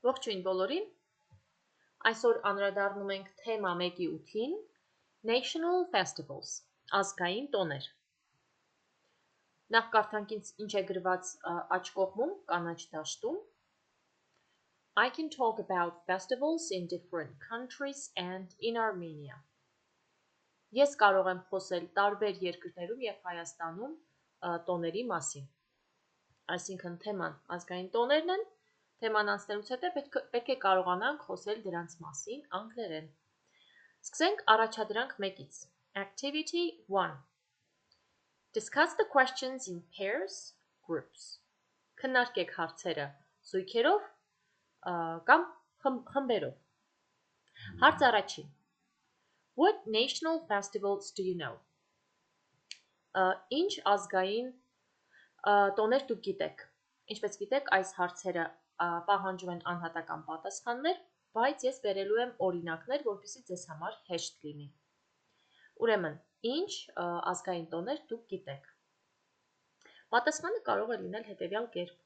Ողջույն բոլորին։ Այսօր անդրադառնում ենք թեմա 1-8-ին National Festivals, ազգային տոներ։ Նախ կարդանք ինչ է գրված աջ կողմում կանաչ դաշտում. I can talk about festivals in different countries and in Armenia. Ես կարող եմ խոսել տարբեր երկրներում եւ Հայաստանում տոների մասին։ Այսինքն թեման ազգային տոներն են, թեման անցնելուց հետո պետք է կարողանանք խոսել դրանց մասին անգլերեն։ Սկսենք առաջադրանք 1-ից։ Activity 1. Discuss the questions in pairs, groups. Քննարկեք հարցերը զույգերով կամ խմբերով։ Հարց առաջին. What national festivals do you know? Ինչ ազգային տոներ դուք գիտեք։ Ինչպես գիտեք, այս հարցերը պահանջում են անհատական պատասխաններ, բայց ես բերելու եմ օրինակներ, որպեսզի ձեզ համար հեշտ լինի։ Ուրեմն, ինչ ազգային տոներ դուք գիտեք։ Պատասխանը կարող է լինել հետևյալ կերպ.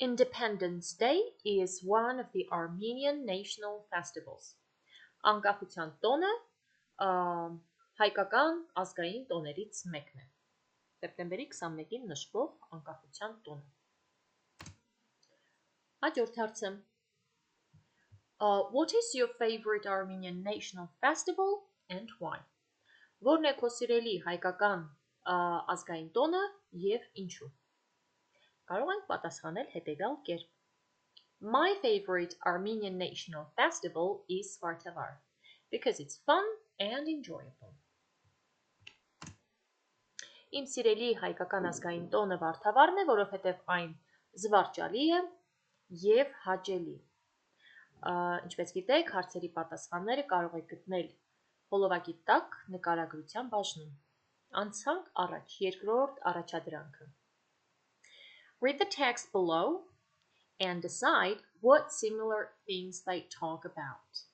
Independence Day is one of the Armenian national festivals. Անկախության տոնը հայկական ազգային տոներից մեկն է։ Սեպտեմբերի 21-ին նշվող անկախության տոնը։ Հաջորդ հարցը. What is your favorite Armenian national festival and why? Որն է քո սիրելի հայկական ազգային տոնը եւ ինչու։ Կարող ենք պատասխանել հետեւյալ կերպ. My favorite Armenian national festival is Vartavar because it's fun and enjoyable. Իմ սիրելի հայկական ազգային տոնը Վարդավառն է, որովհետև այն զվարճալի է եւ հաճելի։ Ինչպես գիտեք, հարցերի պատասխանները կարող եք գտնել հոլովակի տակ նկարագրության բաժնում։ Անցանք առաջ, երկրորդ առաջադրանքը։ Read the text below and decide what similar things they talk about.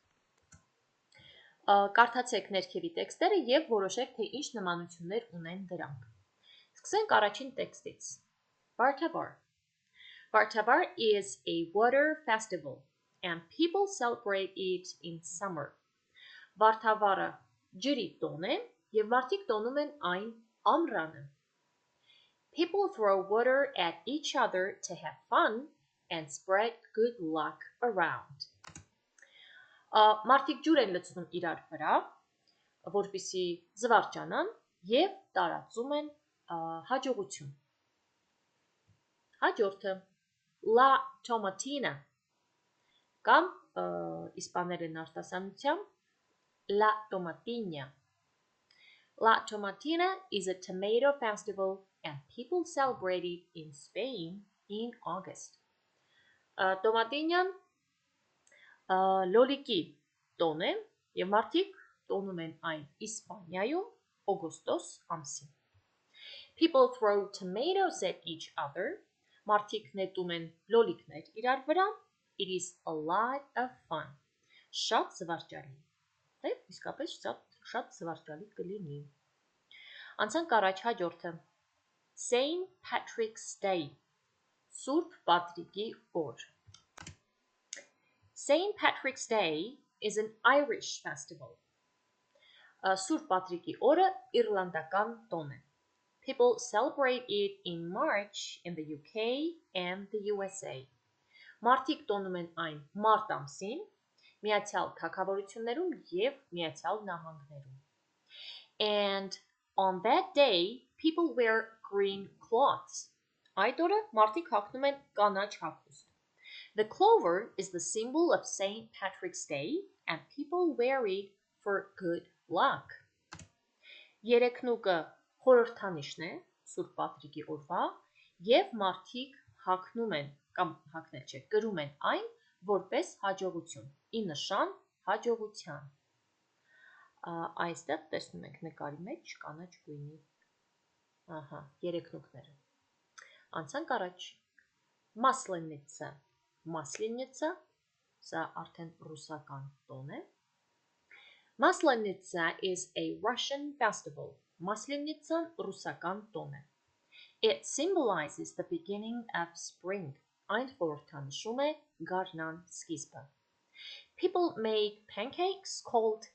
Կարդացեք ներքևի տեքստերը եւ որոշեք, թե ինչ նմանություններ ունեն դրանք։ Սկսենք առաջին տեքստից։ Vartavar. Vartavar is a water festival and people celebrate it in summer. Vartavarը ջրի տոն է եւ մարդիկ տոնում են այն ամռանը։ People throw water at each other to have fun and spread good luck around. Մարդիկ ջուր են լցնում իրար վրա, որպեսզի զվարճանան եւ տարածում են հաջողություն։ Հաջորդը La Tomatina կամ իսպաներեն արտասանությամբ La Tomatina. La Tomatina is a tomato festival and people celebrate it in Spain in August. Տոմատինյան լոլիկի տոն է եւ մարդիկ տոնում են այն Իսպանիայում օգոստոս ամսին։ People throw tomatoes at each other. Մարդիկ նետում են լոլիկներ իրար վրա. It is a lot of fun. Շատ զվարճալի։ Դե իսկապես շատ զվարճալի կլինի։ Անցանք առաջ հաջորդը։ Saint Patrick's Day. Սուրբ Պատրիկի օր։ Saint Patrick's Day is an Irish festival. Սուրբ Պատրիկի օրը իռլանդական տոն է։ People celebrate it in March in the UK and the USA. Մարդիկ տոնում են այն մարտ ամսին, Միացյալ Թագավորություններում եւ Միացյալ Նահանգներում։ And on that day, people wear green cloths. Այդ օրը մարդիկ հագնում են կանաչ հագուստ։ The clover is the symbol of Saint Patrick's Day and people wear it for good luck. Երեքնուկը խորհրդանիշն է Սուրբ Պատրիկի օրվա եւ մարդիկ հագնում են կամ հագնել չէ, կրում են այն որպես հաջողություն, ի նշան հաջողության։ Այստեղ տեսնում ենք նկարի մեջ կանաչ գույնի երեքնուկները։ Անցանք առաջ։ Մասլենիցա։ Մասլենիցա, սա արդեն ռուսական տոն է։ Maslenitsa is a Russian festival. Maslenitsa ռուսական տոն է։ It symbolizes the beginning of spring. Այն խորհրդանշում է գարնան սկիզբը։ People make pancakes called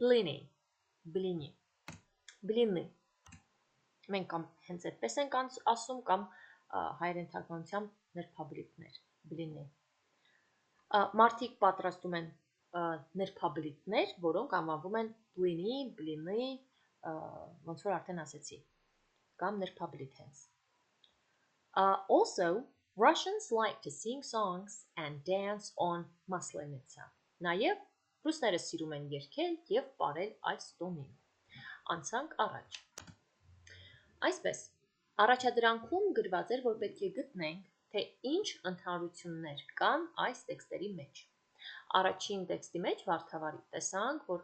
blini. Blini. Blini. Մենք կամ հենց այդպես ենք ասում կամ հայերեն թարգմանությամբ նրբաբլիթներ, blini։ Մարդիկ պատրաստում են նրբաբլիթներ, որոնք անվանվում են blini, blini, ոնց որ արդեն ասեցի, կամ նրբաբլիթ հենց։ Also, Russians like to sing songs and dance on Maslenitsa. Նաև ռուսները սիրում են երգել եւ պարել այս տոնին։ Անցանք առաջ։ Այսպես, առաջադրանքում գրված էր, որ պետք է գտնենք, թե ինչ ընդհանրություններ կան այս տեքստերի մեջ։ Առաջին տեքստի մեջ վարդավարի տեսանք, որ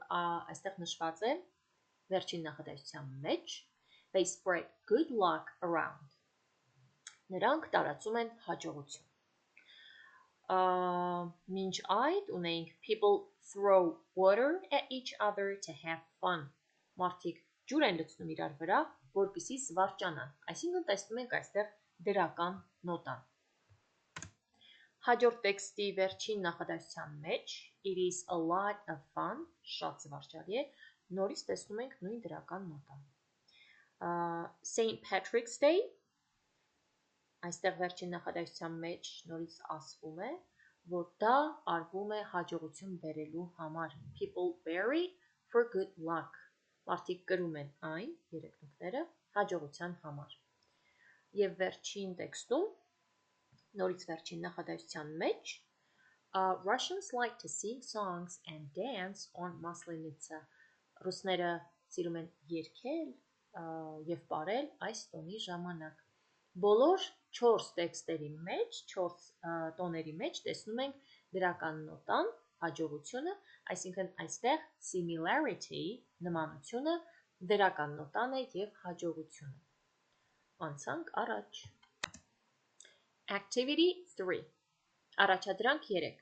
այստեղ նշված է վերջին նախադասության մեջ they spread good luck around. Նրանք տարածում են հաջողություն։ Մինչ այդ ունենք people throw water at each other to have fun. Մարդիկ ջուր են լցնում իրար վրա, որպեսզի զվարճանան։ Այսինքն տեսնում ենք այստեղ դրական նոտան։ Հաջորդ տեքստի վերջին նախադասության մեջ it is a lot of fun, շատ զվարճալի է, նորից տեսնում ենք նույն դրական նոտան։ St. Patrick's Day, այստեղ վերջին նախադասության մեջ նորից ասվում է, որ դա արվում է հաջողություն բերելու համար։ People bury for good luck. Մարդիկ կրում են այն, երեք նոթները, հաջողության համար։ Եվ վերջին տեքստում, նորից վերջին նախադասության մեջ, Russians like to sing songs and dance on Maslenitsa. Ռուսները սիրում են երգել եւ պարել այս տոնի ժամանակ։ Բոլոր 4 տեքստերի մեջ, 4 տոների մեջ տեսնում ենք դրական նոտան, հաջողությունը, այսինքն այստեղ similarity, նմանությունը դրական նոտան է եւ հաջողությունը։ Անցանք առաջ։ Activity 3. Առաջադրանք 3.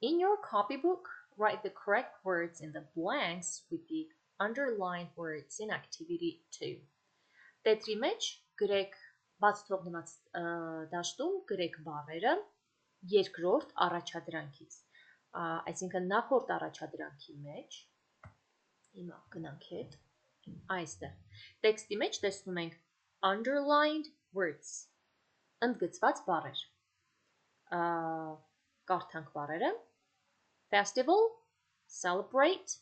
In your copybook, write the correct words in the blanks with the underlined words in activity 2. Տետրի մեջ գրեք բաց թողնված դաշտում գրեք բառերը երկրորդ առաջադրանքից։ Այսինքն նախորդ առաջադրանքի մեջ հիմա գնանք հետ այստեղ տեքստի մեջ տեսնում ենք underlined words ընդգծված բառեր։ Կարդանք բառերը festival, celebrate,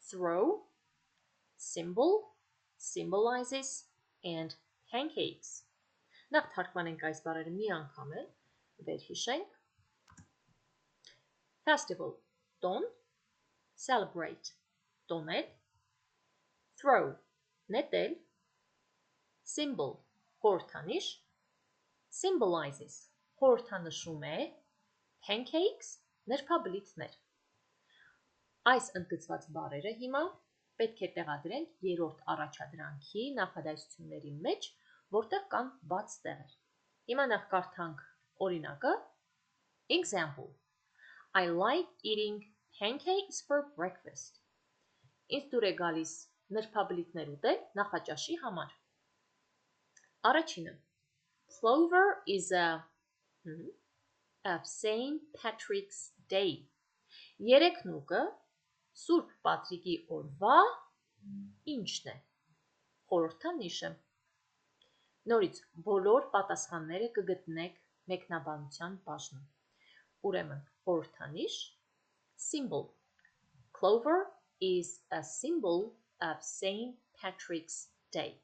throw, symbol, symbolizes and pancakes. Նախ թարգմանենք այս բառերը մի անգամ էլ, վերհիշենք։ Festival, տոն, celebrate, տոնել, throw, նետել, symbol, խորհրդանիշ, symbolizes, խորհրդանշում է, pancakes, նրբաբլիթներ։ Այս ընդգծված բառերը հիմա պետք է տեղադրենք երրորդ առաջադրանքի նախադասությունների մեջ, որտեղ կան բաց տեղեր։ Հիմա նախ կարդանք օրինակը։ Example. I like eating pancakes for breakfast. Ինձ դուր է գալիս նրբաբլիթներ ուտել նախաճաշի համար։ Առաջինը. Clover is of St. Patrick's Day. Երեքնուկը Սուրբ Պատրիկի օրվա ինչն է։ Խորհրդանիշը։ Նորից բոլոր պատասխանները կգտնեք մեկնաբանության բաժնում։ Ուրեմն խորհրդանիշ symbol. Clover is a symbol of St. Patrick's Day.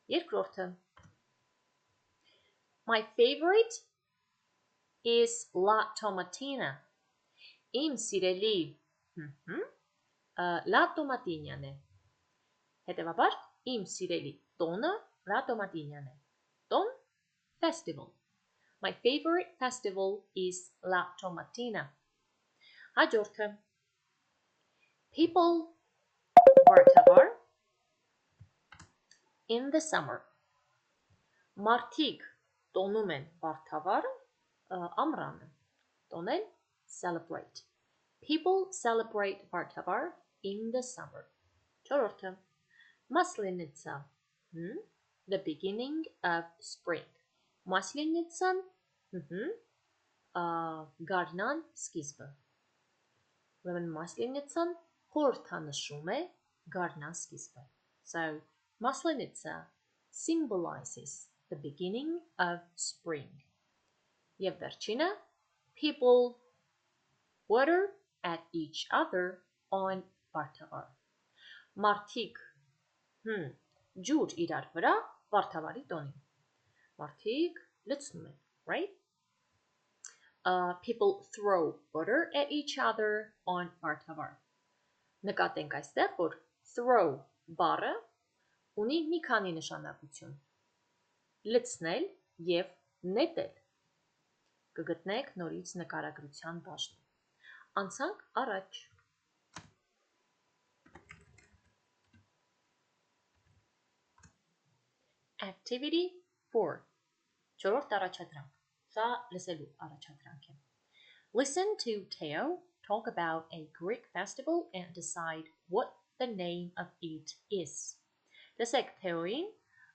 Երկրորդը. My favorite is La Tomatina. Իմ սիրելի La Tomatinyan է։ Հետևաբար իմ սիրելի տոնը La Tomatinyan է։ Տոն festival. My favorite festival is La Tomatina. Հաջորդը. People վարդավար in the summer. Մարդիկ տոնում են վարդավառը ամռանը։ Տոնել celebrate. People celebrate վարդավառ in the summer. Չորրորդը. Maslenitsa. The beginning of spring. Maslenitsan Գարնան սկիզբը։ Ուրեմն Մասլենիցան խորհրդանշում է գարնան սկիզբը։ So Maslenitsa symbolizes the beginning of spring. Եվ վերջինը people water at each other on Վարդավառ։ Մարդիկ ջուր իրար վրա Վարդավառի տոնին։ Մարդիկ լցնում են, right? People throw water at each other on Վարդավառ։ Նկատենք այստեղ, որ throw բառը ունի մի քանի նշանակություն. լցնել եւ նետել։ Կգտնեք նորից նկարագրության բաժնում։ Անցանք առաջ։ Activity 4. Չորրորդ առաջադրանք։ Սա լսելու առաջադրանք է։ Listen to Theo talk about a Greek festival and decide what the name of it is. Լսեք Թեոյին,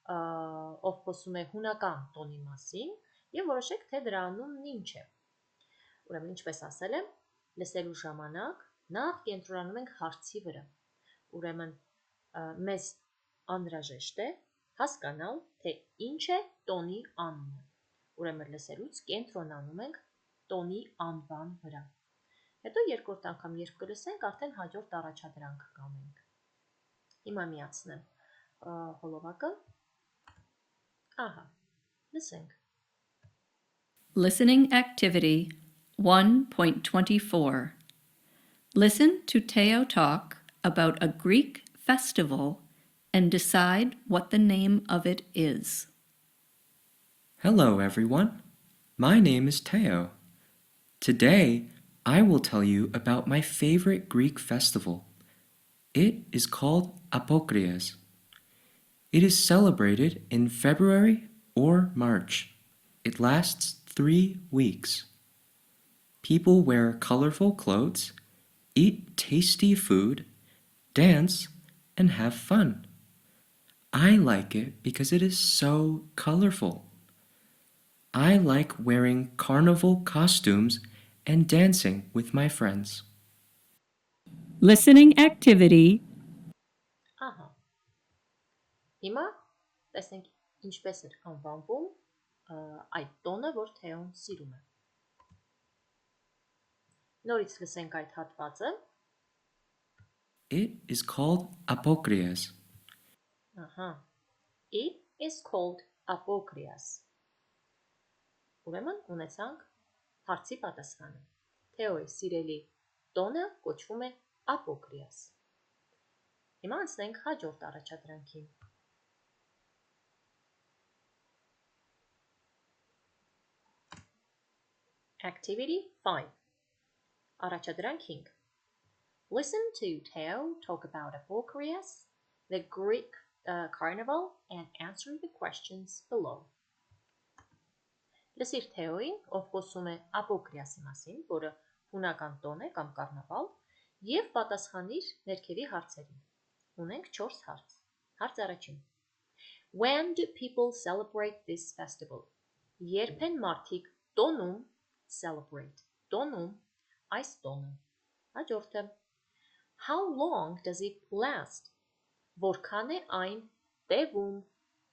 ով խոսում է հունական տոնի մասին, եւ որոշեք, թե դրա անունն ինչ է։ Ուրեմն, ինչպես ասել եմ, լսելու ժամանակ նախ կենտրոնանում ենք հարցի վրա։ Ուրեմն, մեզ անհրաժեշտ է հասկանալ, թե ինչ է տոնի անունը։ Ուրեմն լսելուց կենտրոնանում ենք տոնի անվան վրա։ Հետո երկրորդ անգամ երբ կլսենք, արդեն հաջորդ առաջադրանքը կանենք։ Հիմա միացնեմ հոլովակը։ Ահա, լսենք։ Listening Activity 1.24. Listen to Theo talk about a Greek festival and decide what the name of it is. Hello, everyone. My name is Theo. Today, I will tell you about my favorite Greek festival. It is called Apokrias. It is celebrated in February or March. It lasts 3 weeks. People wear colorful clothes, eat tasty food, dance, and have fun. I like it because it is so colorful. I like wearing carnival costumes and dancing with my friends. Listening Activity Ահա։ Հիմա տեսնենք ինչպես է անվանվում այդ տոնը, որ Թեոն սիրում է։ Նորից լսենք այդ հատվածը։ It is called Apokrias. Ահա։ It is called Apokrias. Ուրեմն ունեցանք հարցի պատասխանը։ Թեոյի սիրելի տոնը կոչվում է Apokrias։ Հիմա անցնենք հաջորդ առաջադրանքին։ Activity 5. Առաջադրանք 5. Listen to Theo talk about Apokrias, the Greek carnival, and answer the questions below. Լսիր Թեոյին, ով խոսում է Ապոկրիասի մասին, որը հունական տոն է կամ կարնավալ, եւ պատասխանիր ներքևի հարցերին։ Ունենք 4 հարց։ Հարց առաջին. When do people celebrate this festival? Երբ են մարդիկ տոնում celebrate, տոնում այս տոնը։ Հաջորդը. How long does it last? Որքան է այն տևում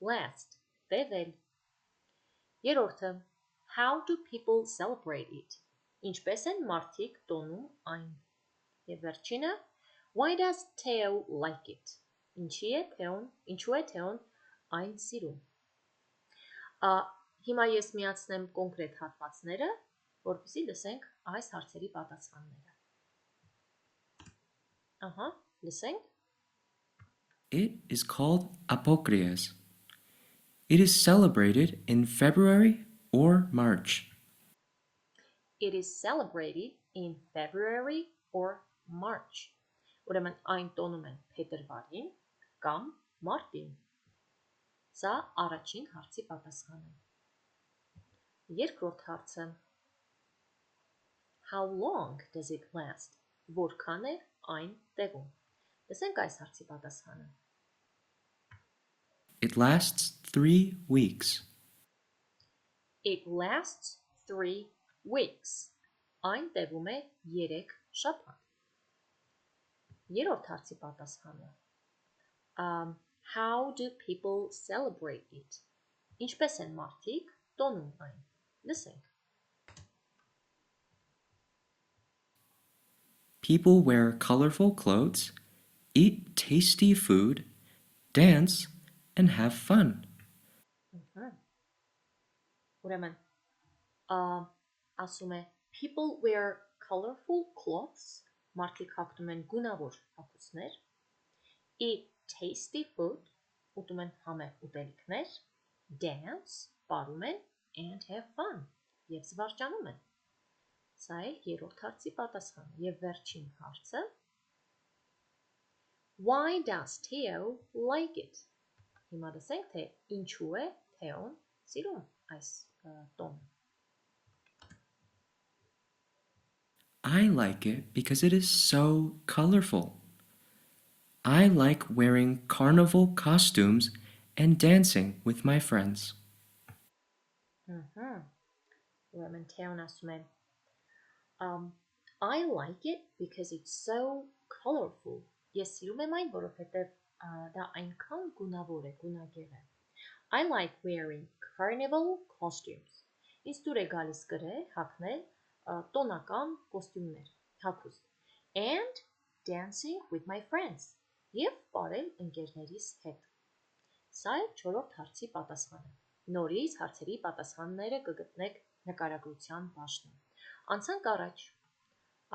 last, տևել։ Երրորդը. How do people celebrate it? Ինչպես են մարդիկ տոնում այն։ Եվ վերջինը. Why does Theo like it? Ինչու է Թեոն այն սիրում։ Հիմա ես միացնեմ կոնկրետ հատվածները, որպեսզի լսենք այս հարցերի պատասխանները։ Ահա, լսենք։ It is called Apokrias. It is celebrated in February or March. It is celebrated in February or March. Ուրեմն այն տոնում են փետրվարին կամ մարտին։ Սա առաջին հարցի պատասխանը։ Երկրորդ հարցը. How long does it last? Որքան է այն տևում։ Լսենք այս հարցի պատասխանը։ It lasts 3 weeks. It lasts 3 weeks. Այն տևում է 3 շաբաթ։ Երրորդ հարցի պատասխանը. How do people celebrate it? Ինչպես են մարդիկ տոնում այն։ Լսենք։ People wear colorful clothes, eat tasty food, dance, and have fun. Ուրեմն, ասում է people wear colorful clothes, մարդիկ հագնում են գունավոր հագուստներ, eat tasty food, ուտում են համեղ ուտելիքներ, dance, պարում են, and have fun, և զվարճանում են։ Սա է երրորդ հարցի պատասխանը, և վերջին հարցը. Why does Theo like it? Հիմա լսենք, թե ինչու է Թեոն սիրում այս տոնը։ I like it because it is so colorful. I like wearing carnival costumes and dancing with my friends. Ուրեմն Թեոն ասում է I like it because it's so colorful. Ես սիրում եմ այն, որովհետև դա այնքան գունավոր է, գունագեղ է։ I like wearing carnival costumes. Ինձ դուր է գալիս գրել, հագնել տոնական կոստյումներ, հագուստ, and dancing with my friends, և պարել ընկերներիս հետ։ Սա է չորրորդ հարցի պատասխանը։ Նորից հարցերի պատասխանները կգտնեք նկարագրության բաժնում։ Անցանք առաջ։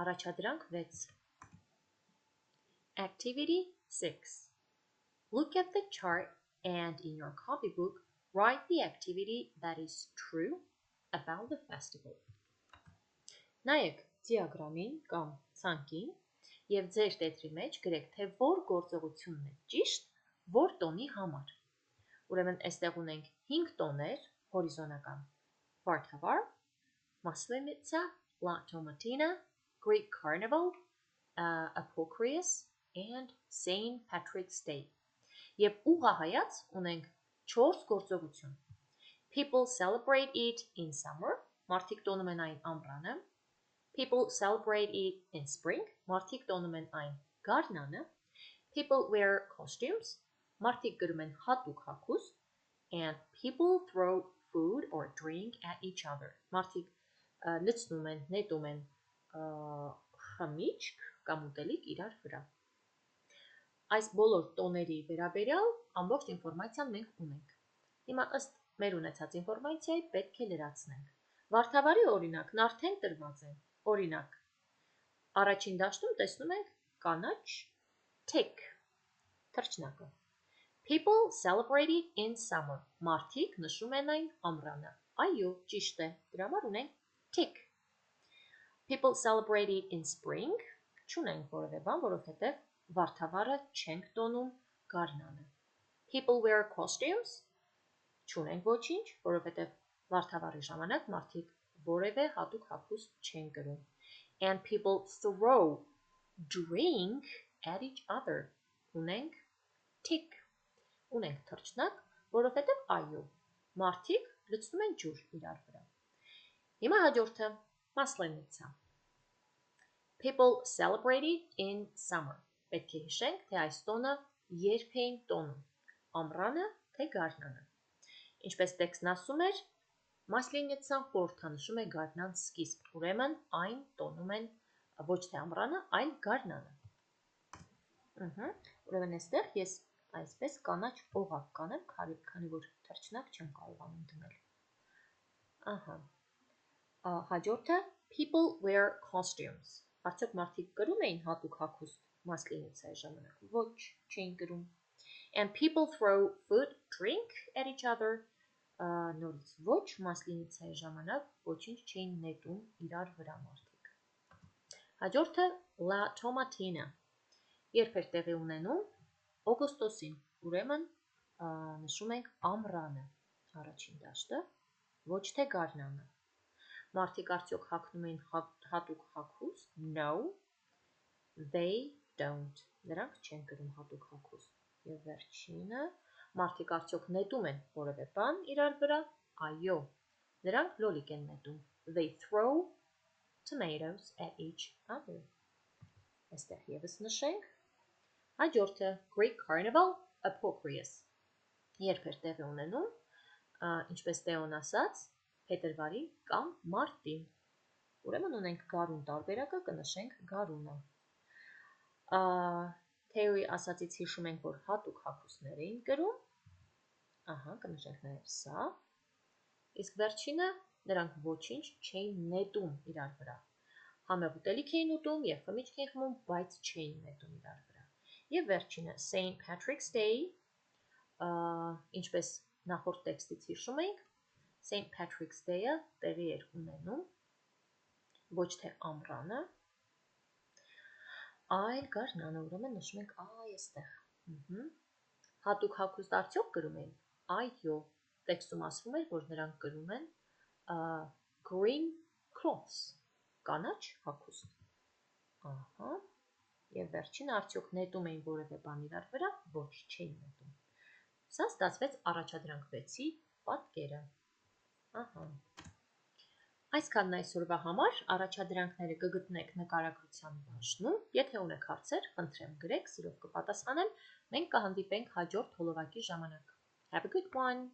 Առաջադրանք 6։ Activity 6. Look at the chart and in your copybook write the activity that is true about the festival. Նայեք դիագրամին կամ ցանկին և ձեր տետրի մեջ գրեք, թե որ գործողությունն է ճիշտ, որ տոնի համար։ Ուրեմն այստեղ ունենք 5 տոներ, հորիզոնական, վարդավառ, Maslenitsa, La Tomatina, Greek Carnival, Apocryphus, and St. Patrick's Day։ Եվ ուղղահայաց ունենք 4 գործողություն։ People celebrate it in summer, մարդիկ տոնում են այն ամռանը։ People celebrate it in spring, մարդիկ տոնում են այն գարնանը։ People wear costumes, մարդիկ կրում են հատուկ հագուստ, and people throw food or drink at each other, մարդիկ լցնում են, նետում են խմիչք կամ ուտելիք իրար վրա։ Այս բոլոր տոների վերաբերյալ ամբողջ ինֆորմացիան մենք ունենք։ Հիմա ըստ մեր ունեցած ինֆորմացիայի պետք է լրացնենք։ Վարդավառի օրինակն արդեն տրված են։ Օրինակ, առաջին դաշտում տեսնում ենք կանաչ tick, թռչնակը։ People celebrate it in summer, մարդիկ նշում են այն ամռանը։ Այո, ճիշտ է, դրա համար ունենք tick։ People celebrate it in spring, չունենք որևէ բան, որովհետև վարդավառը չենք տոնում գարնանը։ People wear costumes, չունենք ոչինչ, որովհետև վարդավառի ժամանակ մարդիկ որևէ հատուկ հագուստ չեն կրում։ And people throw drink at each other, ունենք tick, ունենք թռչնակ, որովհետև այո, մարդիկ լցնում են ջուր իրար վրա։ Հիմա հաջորդը Մասլենիցա։ People celebrate it in summer. Պետք է հիշենք, թե այս տոնը երբ էին տոնում, ամռանը թե գարնանը։ Ինչպես տեքստն ասում էր, Մասլենիցան խորհրդանշում է գարնան սկիզբ, ուրեմն այն տոնում են ոչ թե ամռանը, այլ գարնանը։ Ուրեմն այստեղ ես այսպես կանաչ օղակ կանեմ, քանի որ թռչնակ չեմ կարողանում դնել։ Հաջորդը people wear costumes։ Արդյոք մարդիկ կրում էին հատուկ հագուստ Մասլենիցայի ժամանակ։ Ոչ, չէին կրում։ And people throw food, drink at each other. Նորից ոչ, Մասլենիցայի ժամանակ ոչինչ չէին նետում իրար վրա մարդիկ։ Հաջորդը La Tomatina։ Երբ էր տեղի ունենում օգոստոսին, ուրեմն նշում ենք ամռանը, առաջին դաշտը, ոչ թե գարնանը։ Մարդիկ արդյոք հագնում էին հատուկ հագուստ? No, they don't. Նրանք չեն կրում հատուկ հագուստ։ Եվ վերջինը, մարդիկ արդյոք նետում են որևէ բան իրար վրա? Այո, նրանք լոլիկ են նետում։ They throw tomatoes at each other. Այստեղ եւս նշենք։ Հաջորդը Greek Carnival Apocryphus։ Երբ էր տեղի ունենում, ինչպես Տեոն ասաց, փետրվարի կամ մարտին։ Ուրեմն ունենք գարուն տարբերակը, կնշենք գարունը։ Թեոյի ասացից հիշում ենք, որ հատուկ հագուստներ էին կրում։ Ահա, կնշենք նաև սա։ Իսկ վերջինը նրանք ոչինչ չէին նետում իրար վրա։ Համեղ ուտելիք էին ուտում եւ խմիչք էին խմում, բայց չէին նետում իրար վրա։ Եվ վերջինը St. Patrick's Day, ինչպես նախորդ տեքստից հիշում ենք, St. Patrick's Day-ը տեղի էր ունենում ոչ թե ամռանը, այլ գարնանը, ուրեմն նշում ենք այստեղ։ Հատուկ հագուստ արդյոք կրում էին։ Այո, տեքստում ասվում էր, որ նրանք կրում են green cloths, կանաչ հագուստ։ Ահա, եւ վերջին արդյոք նետում էին որևէ բան իրար վրա, ոչ չէին նետում։ Սա ստացվեց առաջադրանք 6-ի պատկերը։ Ահա։ Այսքանն այսօրվա համար, առաջադրանքները կգտնեք նկարագրության բաժնում, եթե ունեք հարցեր, խնդրեմ գրեք, սիրով կպատասխանեմ, մենք կհանդիպենք հաջորդ հոլովակի ժամանակ։ Have a good one!